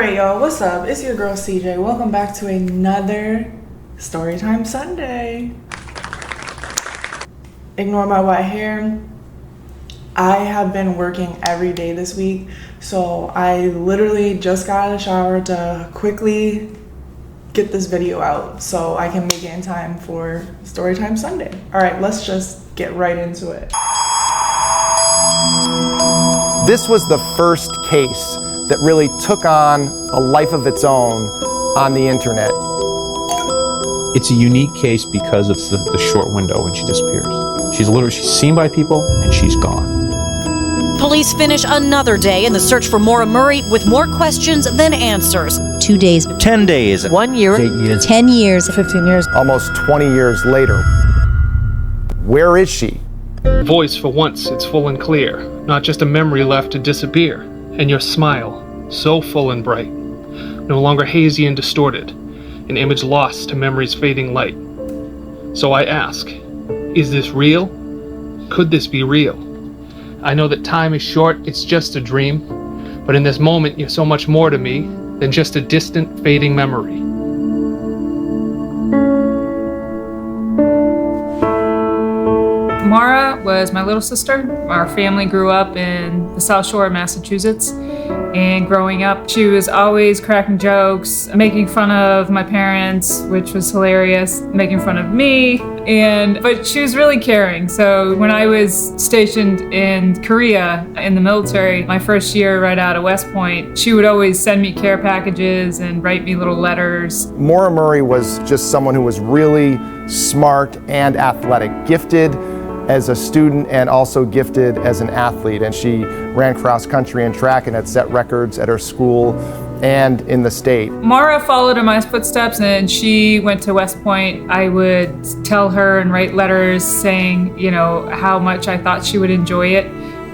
Alright, y'all, what's up? It's your girl CJ. Welcome back to another Storytime Sunday. Ignore my white hair. I have been working every day this week, so I literally just got out of the shower to quickly get this video out so I can make it in time for Storytime Sunday. Alright, let's just get right into it. This was the first case that really took on a life of its own on the internet. It's a unique case because of the short window when she disappears. She's seen by people and she's gone. Police finish another day in the search for Maura Murray with more questions than answers. 2 days. 10 days. 1 year. 8 years. 10 years. 15 years. Almost 20 years later. Where is she? Voice, for once, it's full and clear, not just a memory left to disappear. And your smile, so full and bright, no longer hazy and distorted, an image lost to memory's fading light. So I ask, is this real? Could this be real? I know that time is short, it's just a dream, but in this moment you're so much more to me than just a distant, fading memory. Maura was my little sister. Our family grew up in the South Shore of Massachusetts. And growing up, she was always cracking jokes, making fun of my parents, which was hilarious, making fun of me. But she was really caring. So when I was stationed in Korea in the military, my first year right out of West Point, she would always send me care packages and write me little letters. Maura Murray was just someone who was really smart and athletic, gifted as a student and also gifted as an athlete. And she ran cross country and track and had set records at her school and in the state. Maura followed in my footsteps and she went to West Point. I would tell her and write letters saying, how much I thought she would enjoy it,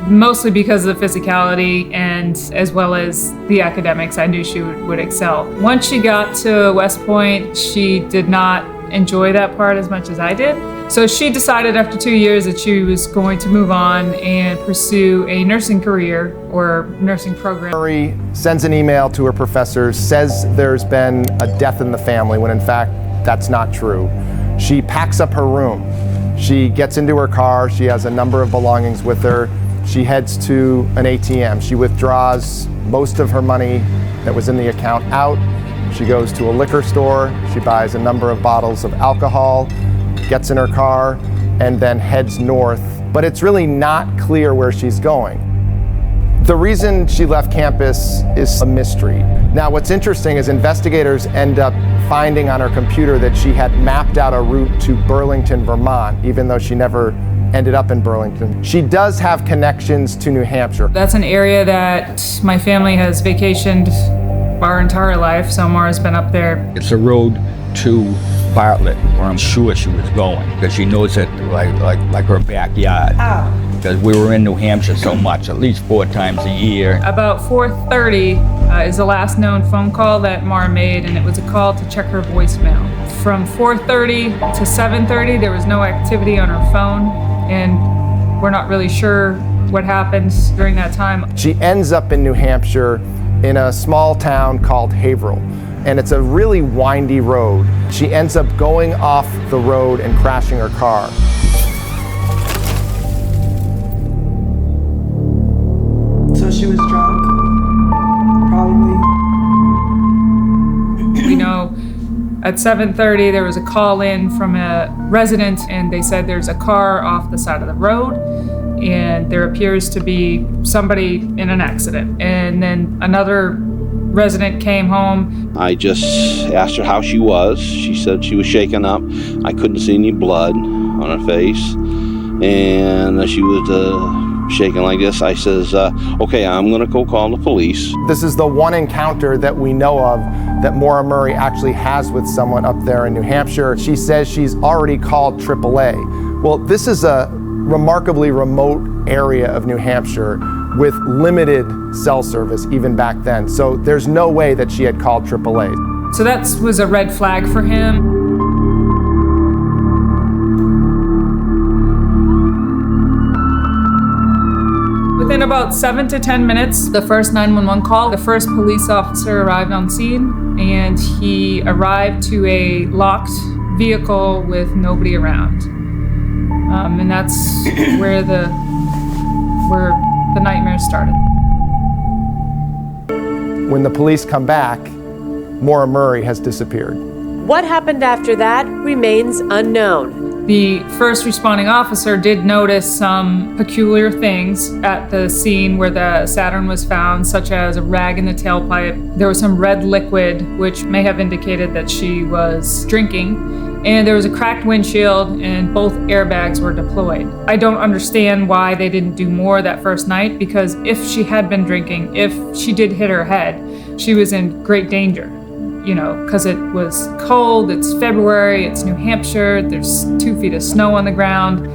mostly because of the physicality and as well as the academics. I knew she would excel. Once she got to West Point, she did not enjoy that part as much as I did. So she decided after 2 years that she was going to move on and pursue a nursing career or nursing program. Murray sends an email to her professors, says there's been a death in the family, when in fact that's not true. She packs up her room. She gets into her car. She has a number of belongings with her. She heads to an ATM. She withdraws most of her money that was in the account out. She goes to a liquor store. She buys a number of bottles of alcohol, gets in her car, and then heads north. But it's really not clear where she's going. The reason she left campus is a mystery. Now, what's interesting is investigators end up finding on her computer that she had mapped out a route to Burlington, Vermont, even though she never ended up in Burlington. She does have connections to New Hampshire. That's an area that my family has vacationed our entire life, so Maura's been up there. It's a road to Bartlett, where I'm sure she was going, because she knows it like her backyard. Because we were in New Hampshire so much, at least 4 times a year. About 4:30 is the last known phone call that Maura made, and it was a call to check her voicemail. From 4:30 to 7:30, there was no activity on her phone, and we're not really sure what happened during that time. She ends up in New Hampshire in a small town called Haverhill. And it's a really windy road. She ends up going off the road and crashing her car. So she was drunk, probably. We know at 7:30 there was a call in from a resident, and they said there's a car off the side of the road and there appears to be somebody in an accident. And then another resident came home. I just asked her how she was. She said she was shaken up. I couldn't see any blood on her face, and she was shaking like this. I says, okay, I'm gonna go call the police. This is the one encounter that we know of that Maura Murray actually has with someone up there in New Hampshire. She says she's already called AAA. Well, this is a remarkably remote area of New Hampshire with limited cell service even back then. So there's no way that she had called AAA. So that was a red flag for him. Within about 7 to 10 minutes, the first 911 call, the first police officer arrived on scene, and he arrived to a locked vehicle with nobody around. And that's where the nightmare started. When the police come back, Maura Murray has disappeared. What happened after that remains unknown. The first responding officer did notice some peculiar things at the scene where the Saturn was found, such as a rag in the tailpipe. There was some red liquid, which may have indicated that she was drinking. And there was a cracked windshield, and both airbags were deployed. I don't understand why they didn't do more that first night, because if she had been drinking, if she did hit her head, she was in great danger. You know, because it was cold, it's February, it's New Hampshire, there's 2 feet of snow on the ground,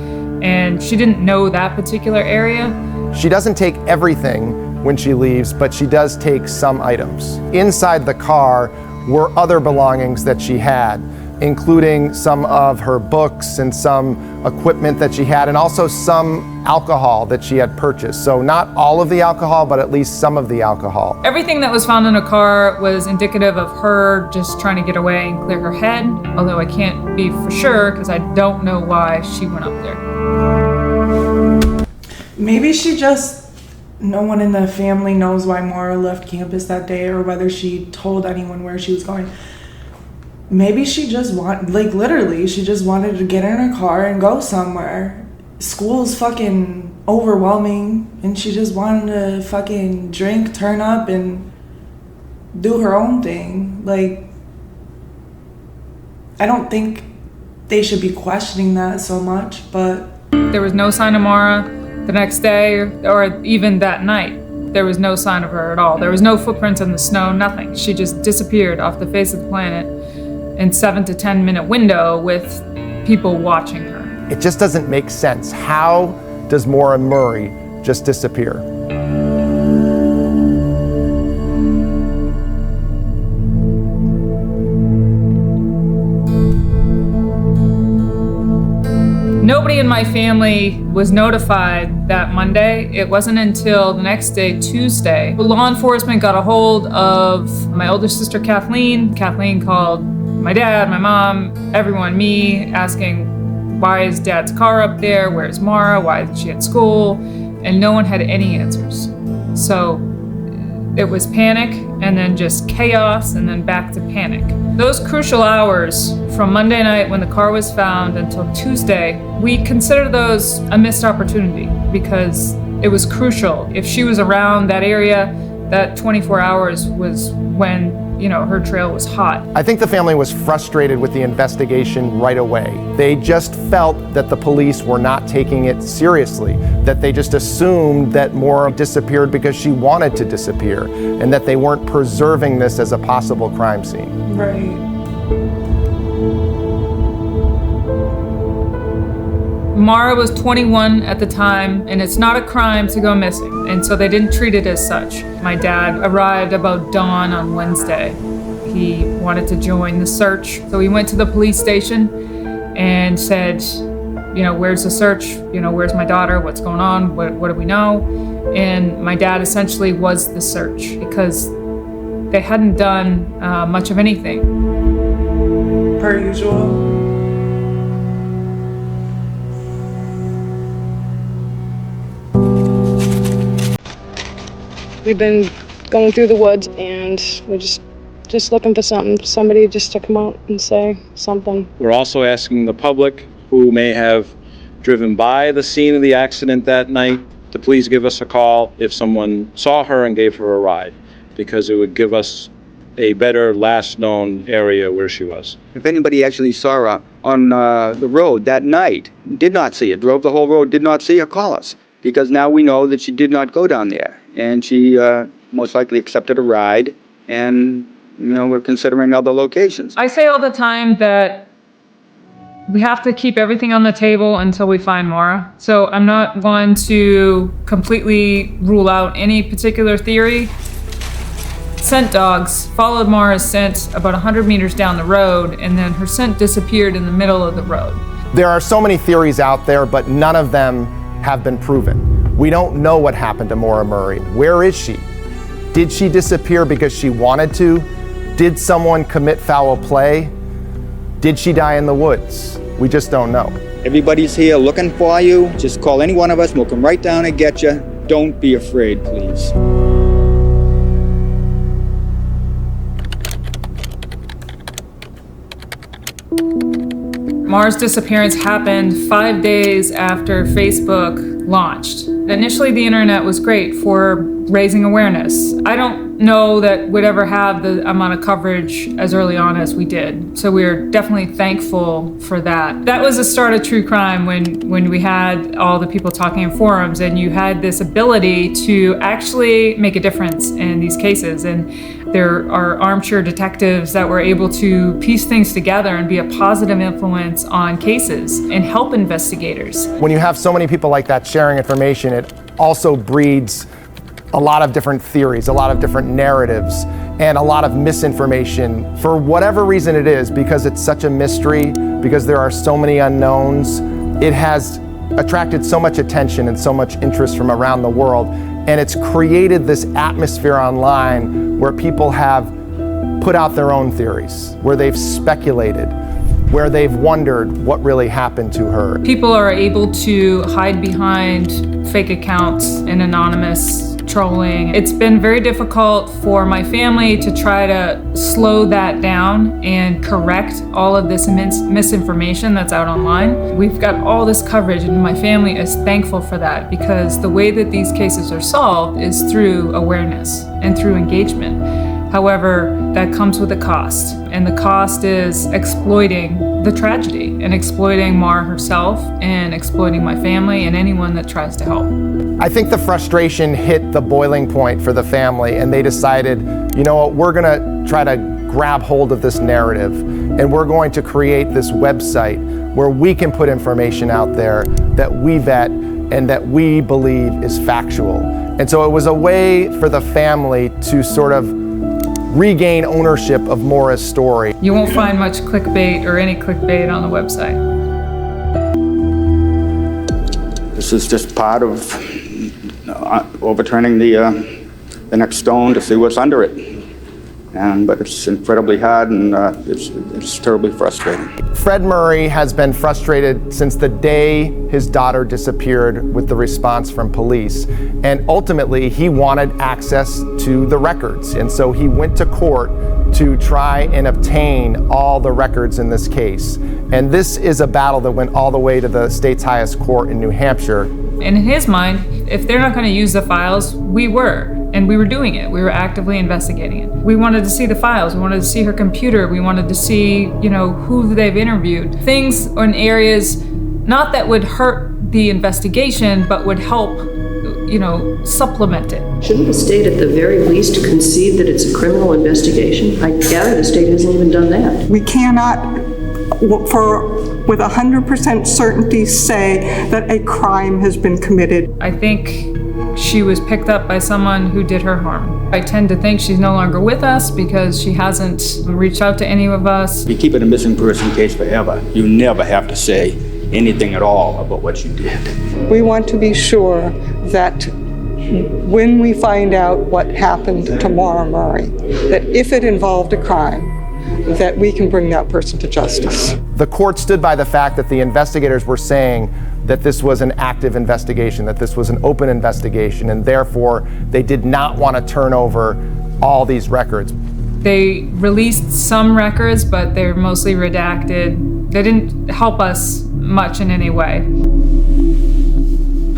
and she didn't know that particular area. She doesn't take everything when she leaves, but she does take some items. Inside the car were other belongings that she had, including some of her books and some equipment that she had, and also some alcohol that she had purchased. So not all of the alcohol, but at least some of the alcohol. Everything that was found in her car was indicative of her just trying to get away and clear her head, although I can't be for sure because I don't know why she went up there. Maybe no one in the family knows why Maura left campus that day or whether she told anyone where she was going. Maybe she just literally, she just wanted to get in her car and go somewhere. School's fucking overwhelming, and she just wanted to fucking drink, turn up, and do her own thing. I don't think they should be questioning that so much, but... There was no sign of Maura the next day, or even that night. There was no sign of her at all. There was no footprints in the snow, nothing. She just disappeared off the face of the planet in 7 to 10 minute window with people watching her. It just doesn't make sense. How does Maura Murray just disappear? Nobody in my family was notified that Monday. It wasn't until the next day, Tuesday, law enforcement got a hold of my older sister, Kathleen. Kathleen called my dad, my mom, everyone, me, asking, why is Dad's car up there? Where's Maura? Why isn't she at school? And no one had any answers. So it was panic, and then just chaos, and then back to panic. Those crucial hours from Monday night when the car was found until Tuesday, we consider those a missed opportunity because it was crucial. If she was around that area, that 24 hours was when, her trail was hot. I think the family was frustrated with the investigation right away. They just felt that the police were not taking it seriously, that they just assumed that Maura disappeared because she wanted to disappear, and that they weren't preserving this as a possible crime scene. Right. Maura was 21 at the time, and it's not a crime to go missing, and so they didn't treat it as such. My dad arrived about dawn on Wednesday. He wanted to join the search, so he went to the police station and said, where's the search? Where's my daughter? What's going on? What do we know? And my dad essentially was the search because they hadn't done much of anything. Per usual. We've been going through the woods, and we're just looking for somebody just to come out and say something. We're also asking the public who may have driven by the scene of the accident that night to please give us a call if someone saw her and gave her a ride, because it would give us a better last known area where she was. If anybody actually saw her on the road that night, did not see her, drove the whole road, did not see her, call us, because now we know that she did not go down there, and she most likely accepted a ride, and we're considering other locations. I say all the time that we have to keep everything on the table until we find Maura. So I'm not going to completely rule out any particular theory. Scent dogs followed Maura's scent about 100 meters down the road, and then her scent disappeared in the middle of the road. There are so many theories out there, but none of them have been proven. We don't know what happened to Maura Murray. Where is she? Did she disappear because she wanted to? Did someone commit foul play? Did she die in the woods? We just don't know. Everybody's here looking for you. Just call any one of us. We'll come right down and get you. Don't be afraid, please. Maura's disappearance happened 5 days after Facebook launched. Initially, the internet was great for raising awareness. I don't know that we'd ever have the amount of coverage as early on as we did. So we're definitely thankful for that. That was the start of true crime when we had all the people talking in forums and you had this ability to actually make a difference in these cases. And there are armchair detectives that were able to piece things together and be a positive influence on cases and help investigators. When you have so many people like that sharing information, it also breeds a lot of different theories, a lot of different narratives, and a lot of misinformation for whatever reason it is, because it's such a mystery, because there are so many unknowns. It has attracted so much attention and so much interest from around the world, and it's created this atmosphere online where people have put out their own theories, where they've speculated, where they've wondered what really happened to her. People are able to hide behind fake accounts and anonymous trolling. It's been very difficult for my family to try to slow that down and correct all of this misinformation that's out online. We've got all this coverage and my family is thankful for that, because the way that these cases are solved is through awareness and through engagement. However, that comes with a cost, and the cost is exploiting the tragedy and exploiting Maura herself and exploiting my family and anyone that tries to help. I think the frustration hit the boiling point for the family, and they decided, you know what, we're gonna try to grab hold of this narrative, and we're going to create this website where we can put information out there that we vet and that we believe is factual. And so it was a way for the family to sort of regain ownership of Maura's story. You won't find much clickbait or any clickbait on the website. This is just part of overturning the next stone to see what's under it. But it's incredibly hard, and it's terribly frustrating. Fred Murray has been frustrated since the day his daughter disappeared with the response from police. And ultimately, he wanted access to the records. And so he went to court to try and obtain all the records in this case. And this is a battle that went all the way to the state's highest court in New Hampshire. And in his mind, if they're not going to use the files, we were. And we were doing it. We were actively investigating it. We wanted to see the files. We wanted to see her computer. We wanted to see, who they've interviewed. Things in areas not that would hurt the investigation, but would help, supplement it. Shouldn't the state at the very least concede that it's a criminal investigation? I gather the state hasn't even done that. We cannot, with 100% certainty, say that a crime has been committed. I think she was picked up by someone who did her harm. I tend to think she's no longer with us because she hasn't reached out to any of us. If you keep it a missing person case forever, you never have to say anything at all about what you did. We want to be sure that when we find out what happened to Maura Murray, that if it involved a crime, that we can bring that person to justice. The court stood by the fact that the investigators were saying that this was an active investigation, that this was an open investigation, and therefore they did not want to turn over all these records. They released some records, but they're mostly redacted. They didn't help us much in any way.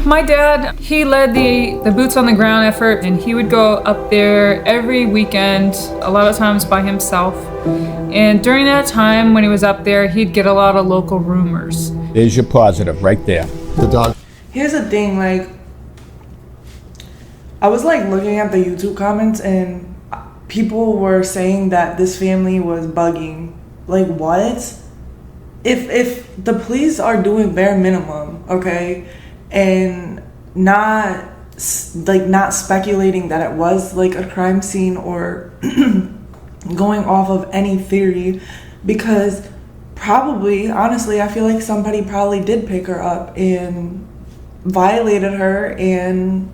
My dad, he led the boots on the ground effort, and he would go up there every weekend, a lot of times by himself. And during that time when he was up there, he'd get a lot of local rumors. There's your positive right there. The dog. Here's the thing, I was looking at the YouTube comments, and people were saying that this family was bugging. What? If the police are doing bare minimum, okay, and not speculating that it was a crime scene or going off of any theory, because probably, honestly, I feel like somebody probably did pick her up and violated her and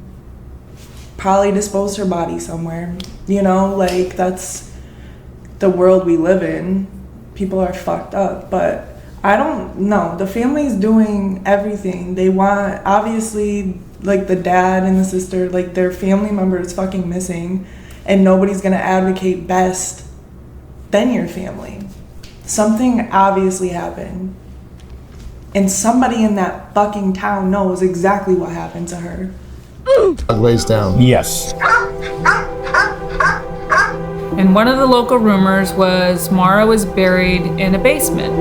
probably disposed her body somewhere. You know, like, that's the world we live in. People are fucked up, but I don't know. The family's doing everything they want. Obviously, like, the dad and the sister, like, their family member is fucking missing, and nobody's gonna advocate best than your family. Something obviously happened, and somebody in that fucking town knows exactly what happened to her. Lays down. Yes. And one of the local rumors was Mara was buried in a basement.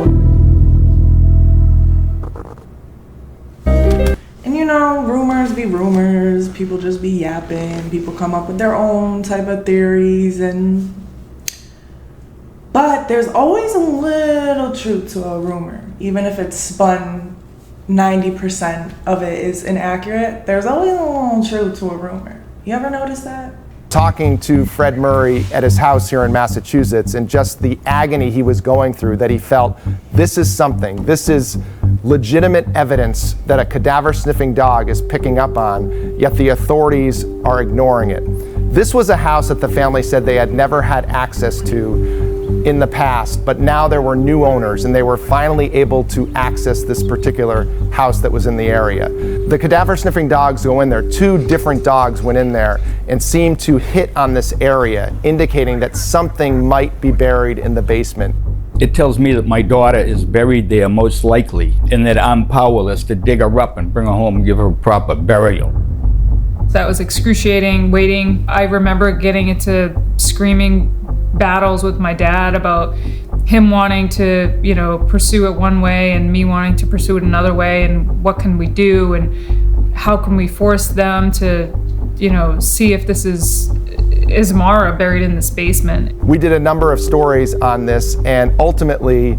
And you know, rumors be rumors. People just be yapping. People come up with their own type of theories, but there's always a little truth to a rumor, even if it's spun 90% of it is inaccurate. There's always a little truth to a rumor. You ever notice that? Talking to Fred Murray at his house here in Massachusetts, and just the agony he was going through, that he felt this is legitimate evidence that a cadaver sniffing dog is picking up on, yet the authorities are ignoring it. This was a house that the family said they had never had access to in the past, but now there were new owners and they were finally able to access this particular house that was in the area. The cadaver sniffing dogs go in there. 2 different dogs went in there and seemed to hit on this area, indicating that something might be buried in the basement. It tells me that my daughter is buried there most likely, and that I'm powerless to dig her up and bring her home and give her a proper burial. That was excruciating, waiting. I remember getting into screaming battles with my dad about him wanting to, you know, pursue it one way and me wanting to pursue it another way, and what can we do and how can we force them to, you know, see if this is Mara buried in this basement. We did a number of stories on this, and ultimately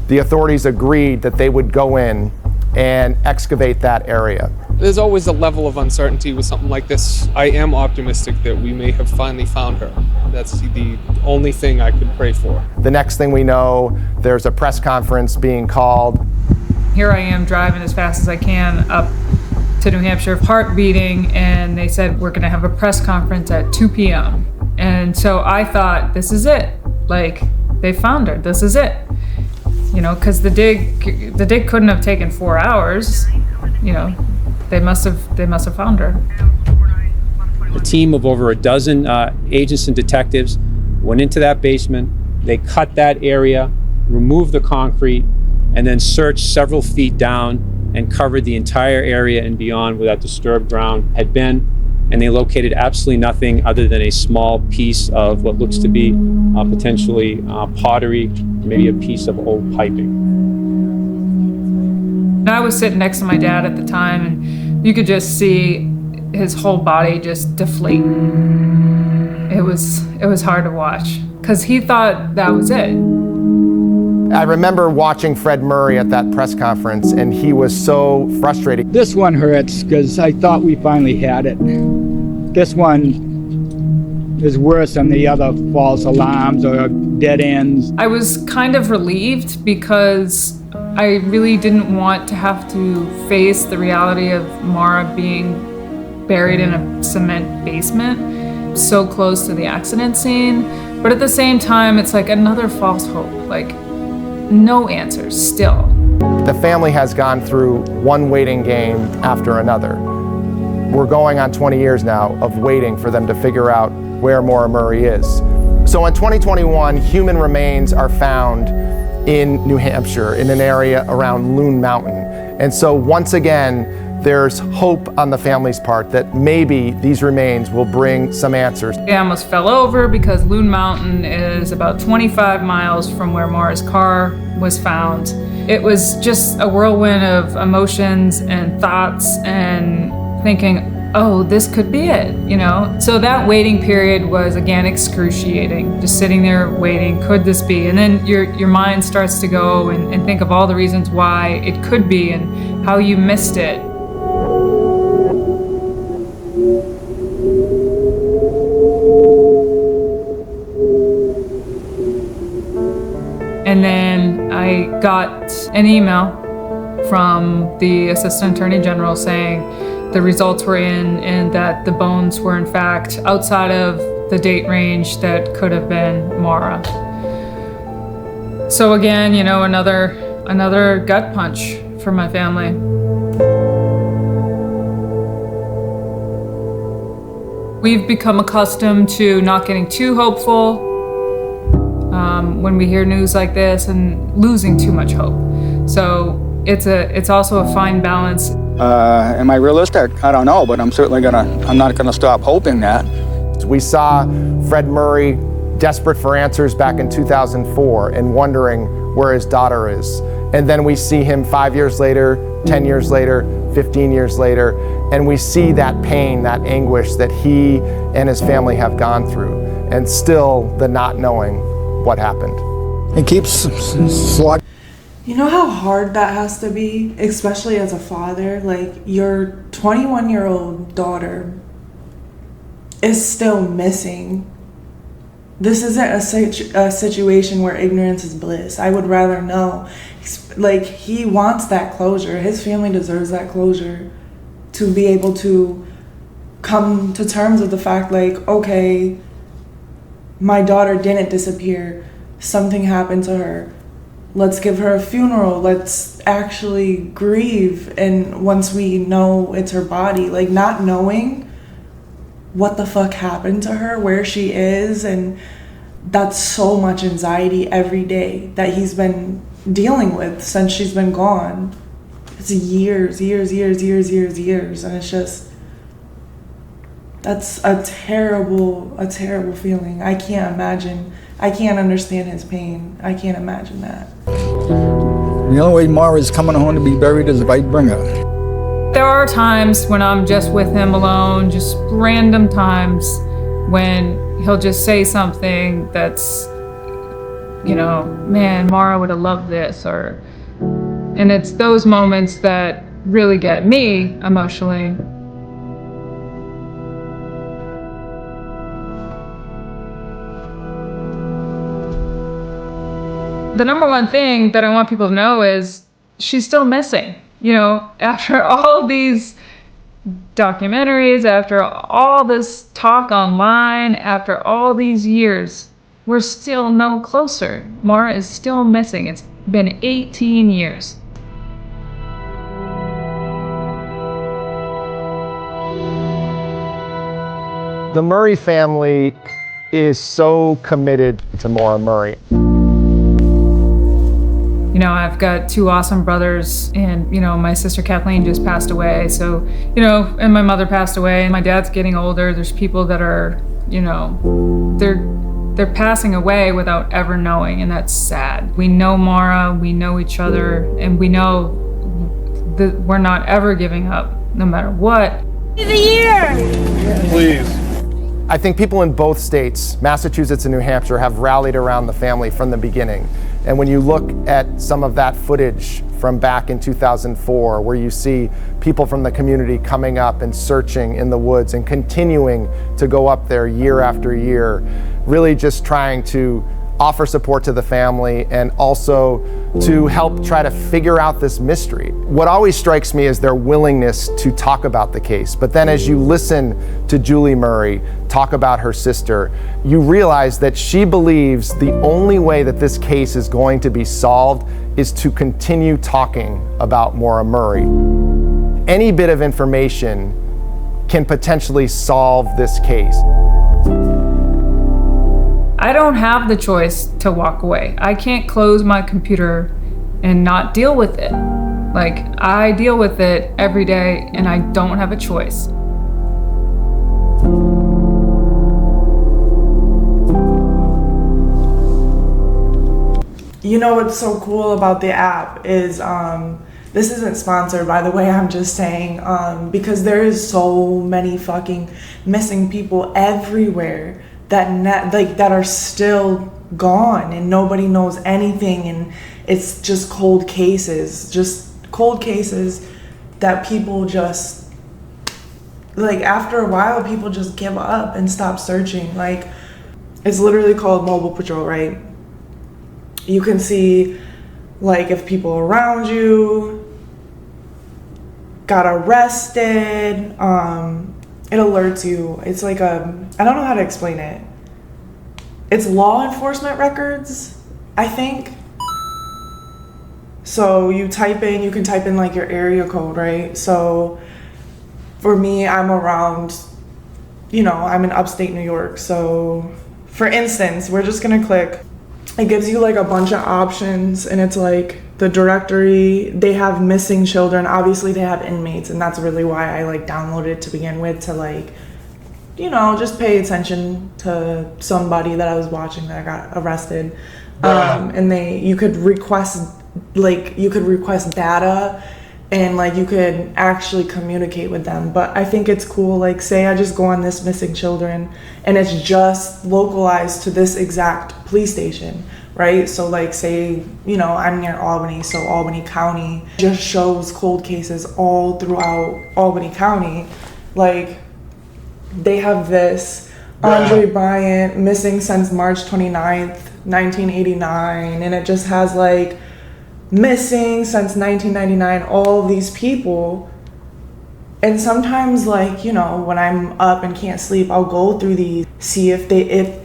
the authorities agreed that they would go in and excavate that area. There's always a level of uncertainty with something like this. I am optimistic that we may have finally found her. That's the only thing I could pray for. The next thing we know, there's a press conference being called. Here I am driving as fast as I can up to New Hampshire, heart beating, and they said we're gonna have a press conference at 2 p.m. And so I thought, this is it. Like, they found her, this is it. You know, because the dig couldn't have taken 4 hours. You know, they must have found her. A team of over a dozen agents and detectives went into that basement. They cut that area, removed the concrete, and then searched several feet down and covered the entire area and beyond where that disturbed ground had been. And they located absolutely nothing other than a small piece of what looks to be potentially pottery, maybe a piece of old piping. I was sitting next to my dad at the time, and you could just see his whole body just deflate. It was hard to watch because he thought that was it. I remember watching Fred Murray at that press conference, and he was so frustrated. This one hurts because I thought we finally had it. This one is worse than the other false alarms or dead ends. I was kind of relieved because I really didn't want to have to face the reality of Mara being buried in a cement basement so close to the accident scene. But at the same time, it's like another false hope. Like, no answers still. The family has gone through one waiting game after another. We're going on 20 years now of waiting for them to figure out where Maura Murray is. So in 2021, human remains are found in New Hampshire in an area around Loon Mountain. And so once again, there's hope on the family's part that maybe these remains will bring some answers. I almost fell over because Loon Mountain is about 25 miles from where Mara's car was found. It was just a whirlwind of emotions and thoughts and thinking, oh, this could be it, you know? So that waiting period was, again, excruciating. Just sitting there waiting, could this be? And then your mind starts to go and think of all the reasons why it could be and how you missed it. And then I got an email from the Assistant Attorney General saying the results were in and that the bones were in fact outside of the date range that could have been Maura. So again, you know, another gut punch for my family. We've become accustomed to not getting too hopeful when we hear news like this and losing too much hope. So it's also a fine balance. Am I realistic? I don't know, but I'm not gonna stop hoping that. We saw Fred Murray desperate for answers back in 2004 and wondering where his daughter is. And then we see him 5 years later, 10 years later, 15 years later, and we see that pain, that anguish that he and his family have gone through, and still the not knowing what happened. It keeps slugging. You know how hard that has to be, especially as a father? Like, your 21-year-old daughter is still missing. This isn't a situation where ignorance is bliss. I would rather know. Like, he wants that closure. His family deserves that closure to be able to come to terms with the fact, like, okay, my daughter didn't disappear. Something happened to her. Let's give her a funeral. Let's actually grieve. And once we know it's her body, like, not knowing what the fuck happened to her, where she is, and that's so much anxiety every day that he's been dealing with since she's been gone. It's years, and it's just, that's a terrible feeling. I can't understand his pain. I can't imagine that. The only way Maura's coming home to be buried is if I bring her. There are times when I'm just with him alone, just random times when he'll just say something that's, you know, man, Maura would have loved this, and it's those moments that really get me emotionally. The number one thing that I want people to know is she's still missing. You know, after all these documentaries, after all this talk online, after all these years, we're still no closer. Maura is still missing. It's been 18 years. The Murray family is so committed to Maura Murray. You know, I've got two awesome brothers, and, you know, my sister Kathleen just passed away. So, you know, and my mother passed away, and my dad's getting older. There's people that are, you know, they're passing away without ever knowing, and that's sad. We know Maura, we know each other, and we know that we're not ever giving up, no matter what. The year! Please. I think people in both states, Massachusetts and New Hampshire, have rallied around the family from the beginning. And when you look at some of that footage from back in 2004, where you see people from the community coming up and searching in the woods and continuing to go up there year after year, really just trying to offer support to the family and also to help try to figure out this mystery. What always strikes me is their willingness to talk about the case. But then as you listen to Julie Murray talk about her sister, you realize that she believes the only way that this case is going to be solved is to continue talking about Maura Murray. Any bit of information can potentially solve this case. I don't have the choice to walk away. I can't close my computer and not deal with it. Like, I deal with it every day, and I don't have a choice. You know what's so cool about the app is, this isn't sponsored, by the way, I'm just saying, because there is so many fucking missing people everywhere that are still gone and nobody knows anything, and it's just cold cases that people just, like, after a while people just give up and stop searching. Like, it's literally called Mobile Patrol, right? You can see, like, if people around you got arrested. It alerts you. It's like I don't know how to explain it. It's law enforcement records, I think. So you can type in like your area code, right? So for me, I'm around, I'm in upstate New York. So for instance, we're just gonna click. It gives you like a bunch of options, and it's like the directory. They have missing children. Obviously they have inmates, and that's really why I like downloaded it to begin with, to like, just pay attention to somebody that I was watching that got arrested. And you could request data, and like you could actually communicate with them. But I think it's cool, like say I just go on this missing children and it's just localized to this exact police station, right? So like say, I'm near Albany, so Albany County just shows cold cases all throughout Albany County. Like they have this Andre Bryant missing since March 29th, 1989, and it just has like missing since 1999, all these people. And sometimes like, when I'm up and can't sleep, I'll go through these, see if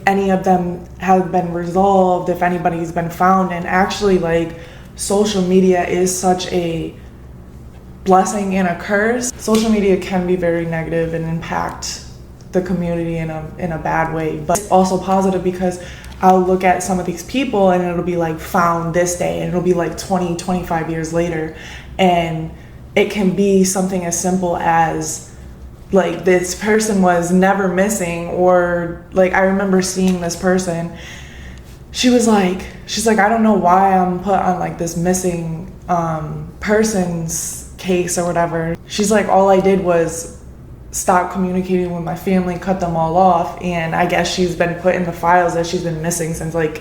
any of them have been resolved, if anybody's been found. And actually like social media is such a blessing and a curse. Social media can be very negative and impact the community in a bad way, but it's also positive because I'll look at some of these people and it'll be like found this day, and it'll be like 20, 25 years later. And it can be something as simple as like this person was never missing, or like I remember seeing this person. She's like, I don't know why I'm put on like this missing person's case or whatever. She's like, all I did was stop communicating with my family, cut them all off, and I guess she's been put in the files that she's been missing since like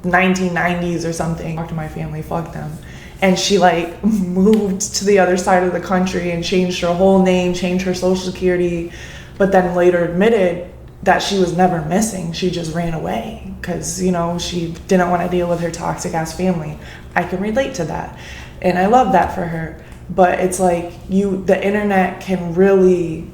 1990s or something. Talk to my family, fuck them. And she like moved to the other side of the country and changed her whole name, changed her social security, but then later admitted that she was never missing. She just ran away because, she didn't want to deal with her toxic ass family. I can relate to that. And I love that for her. But it's like the internet can really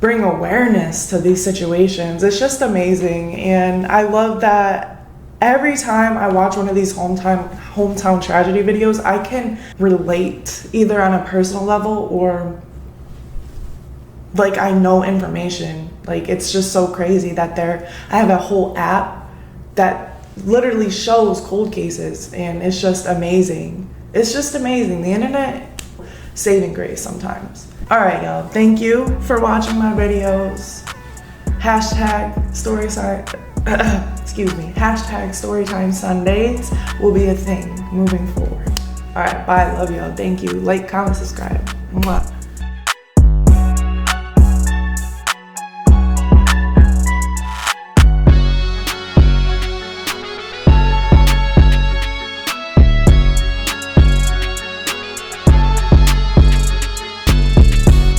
bring awareness to these situations. It's just amazing. And I love that every time I watch one of these hometown tragedy videos, I can relate either on a personal level or like I know information. Like it's just so crazy that I have a whole app that literally shows cold cases, and it's just amazing. It's just amazing. The internet, saving grace sometimes. All right, y'all. Thank you for watching my videos. Hashtag Storytime Sundays will be a thing moving forward. All right, bye. Love y'all. Thank you. Like, comment, subscribe. Mwah.